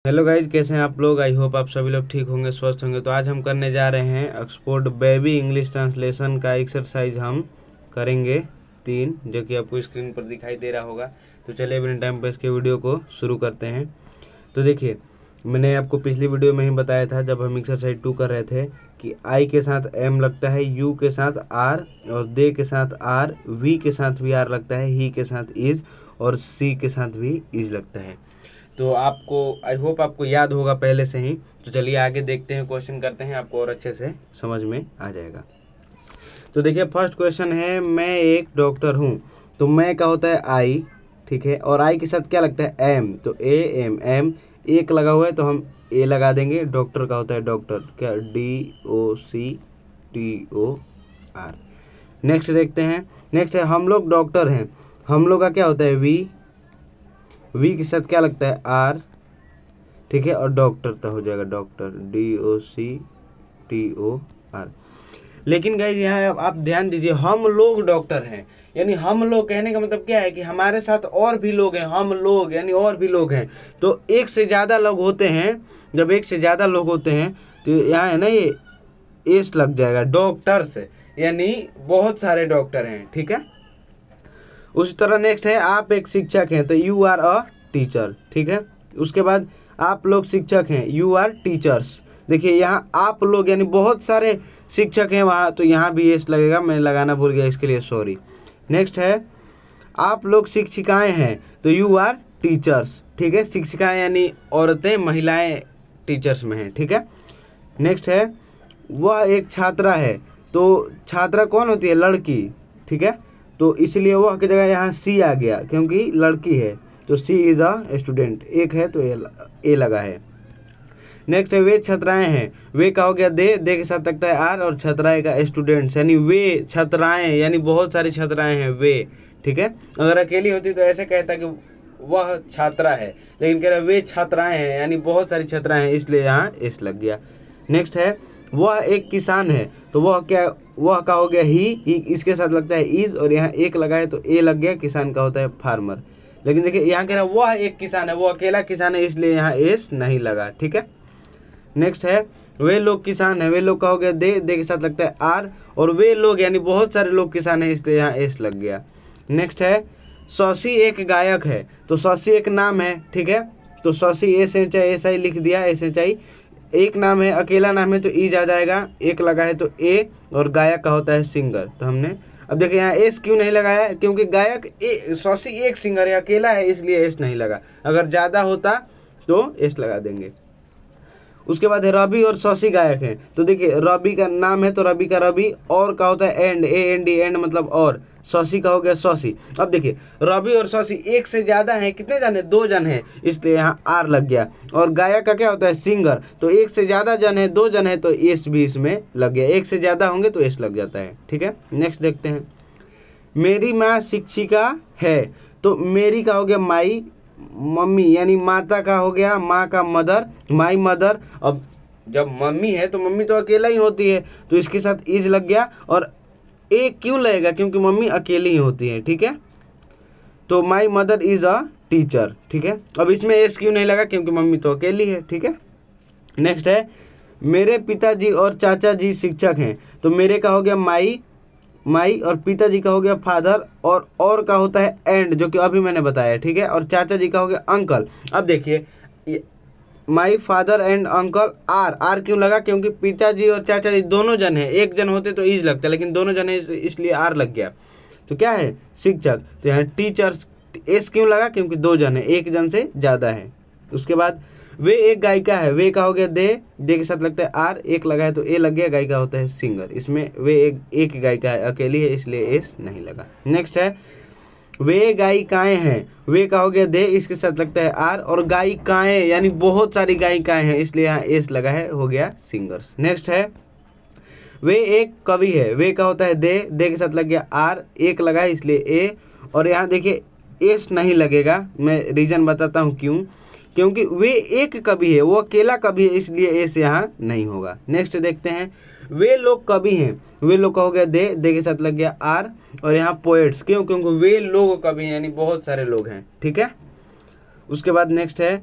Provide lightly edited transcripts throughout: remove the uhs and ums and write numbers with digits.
Hello guys, कैसे हैं आप लोग। आई होप आप सभी लोग ठीक होंगे, स्वस्थ होंगे। तो आज हम करने जा रहे हैं ऑक्सफोर्ड बेबी इंग्लिश ट्रांसलेशन का एक्सरसाइज हम करेंगे 3, जो कि आपको स्क्रीन पर दिखाई दे रहा होगा। तो चलिए बिना टाइम वेस्ट के वीडियो को शुरू करते हैं। तो देखिए, मैंने आपको पिछली वीडियो में ही बताया था जब हम एक्सरसाइज 2 कर रहे थे कि आई के साथ एम लगता है, यू के साथ आर, और दे के साथ आर, वी के साथ भी आर लगता है, ही के साथ इज, और सी के साथ भी इज लगता है। तो आपको आई होप आपको याद होगा पहले से ही। तो चलिए आगे देखते हैं, क्वेश्चन करते हैं, आपको और अच्छे से समझ में आ जाएगा। तो देखिए, फर्स्ट क्वेश्चन है, मैं एक डॉक्टर हूँ। तो मैं का होता है आई, ठीक है, और आई के साथ क्या लगता है एम, तो ए एम एम एक लगा हुआ है तो हम ए लगा देंगे। डॉक्टर का होता है डॉक्टर, क्या DOCTOR। नेक्स्ट देखते हैं, नेक्स्ट है हम लोग डॉक्टर हैं। हम लोग का क्या होता है वी के साथ क्या लगता है आर, ठीक है, और डॉक्टर तो हो जाएगा डॉक्टर DOCTOR। लेकिन गाइज यहाँ आप ध्यान दीजिए, हम लोग डॉक्टर हैं, यानी हम लोग कहने का मतलब क्या है कि हमारे साथ और भी लोग हैं। हम लोग यानी और भी लोग हैं। तो एक से ज़्यादा लोग होते हैं, जब एक से ज़्यादा लोग होते हैं तो यहाँ है ना, ये एस लग जाएगा डॉक्टर्स, यानी बहुत सारे डॉक्टर हैं, ठीक है। उसी तरह नेक्स्ट है, आप एक शिक्षक हैं, तो यू आर अ टीचर, ठीक है। उसके बाद आप लोग शिक्षक हैं, यू आर टीचर्स। देखिए यहाँ आप लोग यानी बहुत सारे शिक्षक हैं वहाँ, तो यहाँ भी एस लगेगा, मैं लगाना भूल गया, इसके लिए सॉरी। नेक्स्ट है, आप लोग शिक्षिकाएं हैं, तो यू आर टीचर्स, ठीक है। शिक्षिकाएं यानी औरतें, महिलाएं टीचर्स में हैं, ठीक है। नेक्स्ट है, वह एक छात्रा है, तो छात्रा कौन होती है, लड़की, ठीक है। तो इसलिए वह की जगह यहाँ सी आ गया, क्योंकि लड़की है, तो सी इज अ स्टूडेंट, एक है तो ए लगा है। नेक्स्ट है, वे छात्राएं हैं। वे का हो गया दे के साथ लगता है आर, और छात्राएं का स्टूडेंट्स, यानी वे छात्राएं यानी बहुत सारी छात्राएं हैं वे, ठीक है। अगर अकेली होती तो ऐसे कहता कि वह छात्रा है, लेकिन कह रहा वे छात्राएं हैं यानी बहुत सारी छात्राएं हैं, इसलिए यहाँ एस लग गया। नेक्स्ट है, वह एक किसान है, तो वह क्या, वह का हो गया ही इसके साथ लगता है इज, और यहाँ एक लगा है तो ए लग गया। किसान का होता है फार्मर। लेकिन देखिए यहाँ कह रहा है वह एक किसान है, वो अकेला किसान है, इसलिए यहाँ एस नहीं लगा, ठीक है। नेक्स्ट है, वे लोग किसान है। वे लोग का हो गया दे के साथ लगता है आर, और वे लोग यानी बहुत सारे लोग किसान है, इसलिए यहाँ एस लग गया। नेक्स्ट है, शशि एक गायक है, तो शशि एक नाम है, ठीक है। तो शशि SHI लिख दिया, SHI एक नाम है, अकेला नाम है तो ई आ जाएगा, एक लगा है तो ए, और गायक का होता है सिंगर। तो हमने अब देखिए यहाँ एस क्यों नहीं लगाया, क्योंकि गायक शशि एक सिंगर है, अकेला है, इसलिए एस नहीं लगा। अगर ज़्यादा होता तो एस लगा देंगे। उसके बाद है, रवि और शशि गायक हैं। तो देखिए रवि का नाम है तो रवि का रवि, और का होता है एंड, AND एंड मतलब और, शशि का हो गया शशि। अब देखिए रवि और शशि एक से ज्यादा हैं, कितने जन है, 2 जन है, इसलिए यहाँ आर लग गया। और गायक का क्या होता है सिंगर, तो एक से ज्यादा जन है, 2 जन है, तो एस भी इसमें लग गया। एक से ज्यादा होंगे तो एस लग जाता है, ठीक है। नेक्स्ट देखते हैं, मेरी माँ शिक्षिका है, तो मेरी का हो गया माई, मम्मी यानी माता का हो गया माँ का मदर, माई मदर। अब जब मम्मी है तो मम्मी तो अकेला ही होती है, तो इसके साथ इज लग गया। और ए क्यों लगेगा, क्योंकि मम्मी अकेली ही होती है, ठीक है। तो my mother is a teacher, ठीक है। अब इसमें एस क्यों नहीं लगा, क्योंकि मम्मी तो अकेली है, ठीक है। नेक्स्ट है, मेरे पिताजी और चाचा जी शिक्षक हैं, तो मेरे का हो गया माई, और पिताजी का हो गया फादर, और का होता है एंड, जो कि अभी मैंने बताया, ठीक है। और चाचा जी का हो गया अंकल। अब देखिए my father and uncle, are क्यों लगा, क्योंकि पिताजी और चाचा जी दोनों जन है, एक जन होते तो इज लगता, लेकिन दोनों जन है इसलिए आर लग गया। तो क्या है, शिक्षक। तो यहाँ टीचर्स एस क्यों लगा, क्योंकि 2 जन है, एक जन से ज्यादा है। उसके बाद वे एक गायिका है, वे का हो गया दे के साथ लगता है आर, एक लगा है तो ए लग गया, गायिका होता है सिंगर। इसमें वे एक गायिका है, अकेली है, इसलिए एस नहीं लगा। नेक्स्ट है, वे गायिकाएं हैं, वे का हो गया दे, इसके साथ लगता है आर, और गायिकाएं यानी बहुत सारी गायिकाएं हैं, इसलिए यहाँ एस लगा है, हो गया सिंगर्स। नेक्स्ट है, वे एक कवि है, वे का होता है दे के साथ लग गया आर, एक लगा है, इसलिए ए। और यहाँ देखिए एस नहीं लगेगा, मैं रीजन बताता हूँ क्यों, क्योंकि वे एक कवि है, वो अकेला कवि है, इसलिए एस यहाँ नहीं होगा। नेक्स्ट देखते हैं, वे लोग कवि हैं, वे लोग का हो गया दे के साथ लग गया आर, और यहाँ पोएट्स क्यों, क्योंकि वे लोग कवि हैं यानी बहुत सारे लोग हैं, ठीक है। उसके बाद नेक्स्ट है,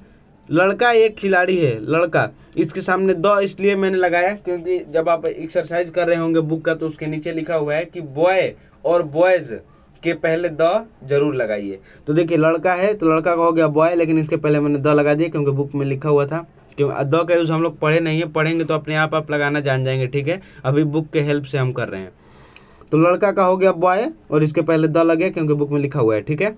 लड़का एक खिलाड़ी है, लड़का, इसके सामने द इसलिए मैंने लगाया क्योंकि जब आप एक्सरसाइज कर रहे होंगे बुक का तो उसके नीचे लिखा हुआ है कि बॉय और बॉयज के पहले द जरूर लगाइए। तो देखिए लड़का है तो लड़का का हो गया बॉय, लेकिन इसके पहले मैंने द लगा दिया क्योंकि बुक में लिखा हुआ था। क्यों द का यूज हम लोग पढ़े नहीं है, पढ़ेंगे तो अपने आप लगाना जान जाएंगे, ठीक है। अभी बुक के हेल्प से हम कर रहे हैं। तो लड़का का हो गया बॉय और इसके पहले द लगे क्योंकि बुक में लिखा हुआ है, ठीक है।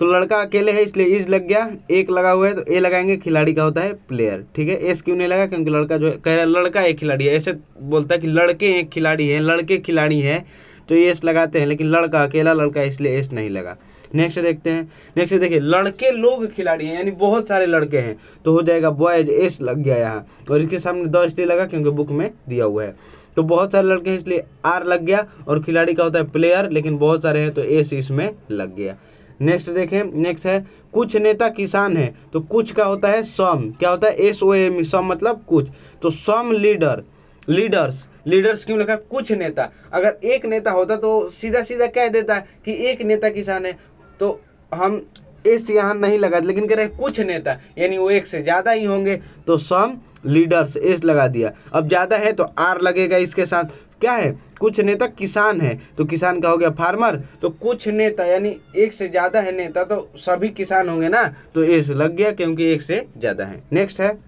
तो लड़का अकेले है इसलिए इज लग गया, एक लगा हुआ है तो ए लगाएंगे, खिलाड़ी का होता है प्लेयर, ठीक है। एस क्यों नहीं लगा क्योंकि लड़का जो कह रहा है लड़का एक खिलाड़ी है, ऐसे बोलता है कि लड़के एक खिलाड़ी है, लड़के खिलाड़ी है तो ये एस लगाते हैं, लेकिन लड़का अकेला लड़का इसलिए एस नहीं लगा। नेक्स्ट देखते हैं, नेक्स्ट देखिए लड़के लोग खिलाड़ी हैं यानी बहुत सारे लड़के हैं, तो हो जाएगा बॉयज, एस लग गया यहाँ, और इसके सामने द इसलिए लगा क्योंकि बुक में दिया हुआ है। तो बहुत सारे लड़के हैं इसलिए आर लग गया, और खिलाड़ी का होता है प्लेयर, लेकिन बहुत सारे हैं तो एस इसमें लग गया। नेक्स्ट देखें, नेक्स्ट है कुछ नेता किसान है, तो कुछ का होता है सम, क्या होता है एस ओ एम, सम मतलब कुछ, तो सम लीडर, लीडर्स, लीडर्स क्यों लिखा, कुछ नेता। अगर एक नेता होता तो सीधा सीधा कह देता कि एक नेता किसान है, तो हम एस यहाँ नहीं लगा, लेकिन कह रहे कुछ नेता यानी वो एक से ज्यादा ही होंगे, तो सम लीडर्स एस लगा दिया। अब ज्यादा है तो आर लगेगा इसके साथ, क्या है कुछ नेता किसान है, तो किसान का हो गया फार्मर, तो कुछ नेता यानी एक से ज्यादा है नेता तो सभी किसान होंगे ना, तो एस लग गया क्योंकि एक से ज्यादा है। नेक्स्ट है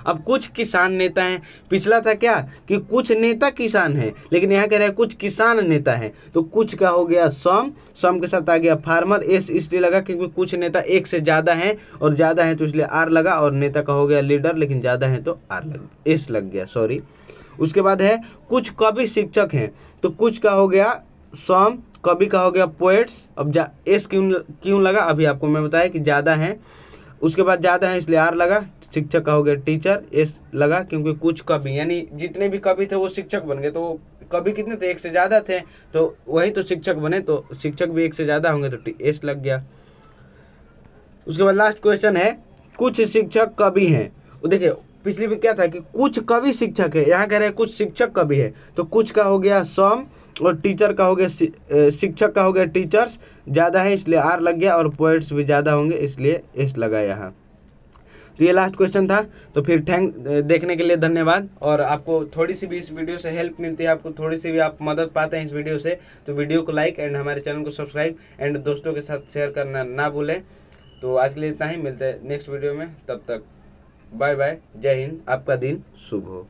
अब कुछ किसान नेता हैं, पिछला था क्या कि कुछ नेता किसान है, लेकिन यहाँ कह रहे हैं कुछ किसान नेता है, तो कुछ का हो गया सम, सम के साथ आ गया फार्मर, एस इसलिए लगा क्योंकि कुछ नेता एक से ज्यादा हैं, और ज्यादा है तो इसलिए आर लगा, और नेता का हो गया लीडर, लेकिन ज्यादा है तो आर लग एस लग गया, सॉरी। उसके बाद है कुछ कवि शिक्षक हैं, तो कुछ का हो गया सम, कवि का हो गया पोएट्स। अब एस क्यों लगा अभी आपको मैं बताया कि ज्यादा है, उसके बाद ज्यादा है इसलिए आर लगा, शिक्षक का हो गया टीचर, एस लगा क्योंकि कुछ कवि यानी जितने भी कवि थे वो शिक्षक बन गए, तो कवि कितने थे एक से ज्यादा थे, तो वही तो शिक्षक बने, तो शिक्षक भी एक से ज्यादा होंगे तो एस लग गया। उसके बाद लास्ट क्वेश्चन है कुछ शिक्षक कवि हैं, देखिए पिछली भी क्या था कि कुछ कवि शिक्षक है, यहाँ कह रहे हैं कुछ शिक्षक कवि है, तो कुछ का हो गया सम, और टीचर का हो गया शिक्षक का हो गया टीचर्स, ज्यादा है इसलिए आर लग गया, और पोएट्स भी ज्यादा होंगे इसलिए एस लगा यहाँ। तो ये लास्ट क्वेश्चन था। तो फिर देखने के लिए धन्यवाद, और आपको थोड़ी सी भी इस वीडियो से हेल्प मिलती है, आपको थोड़ी सी भी आप मदद पाते हैं इस वीडियो से, तो वीडियो को लाइक एंड हमारे चैनल को सब्सक्राइब एंड दोस्तों के साथ शेयर करना ना भूलें। तो आज के लिए इतना ही, मिलते हैं नेक्स्ट वीडियो में, तब तक बाय बाय, जय हिंद, आपका दिन शुभ हो।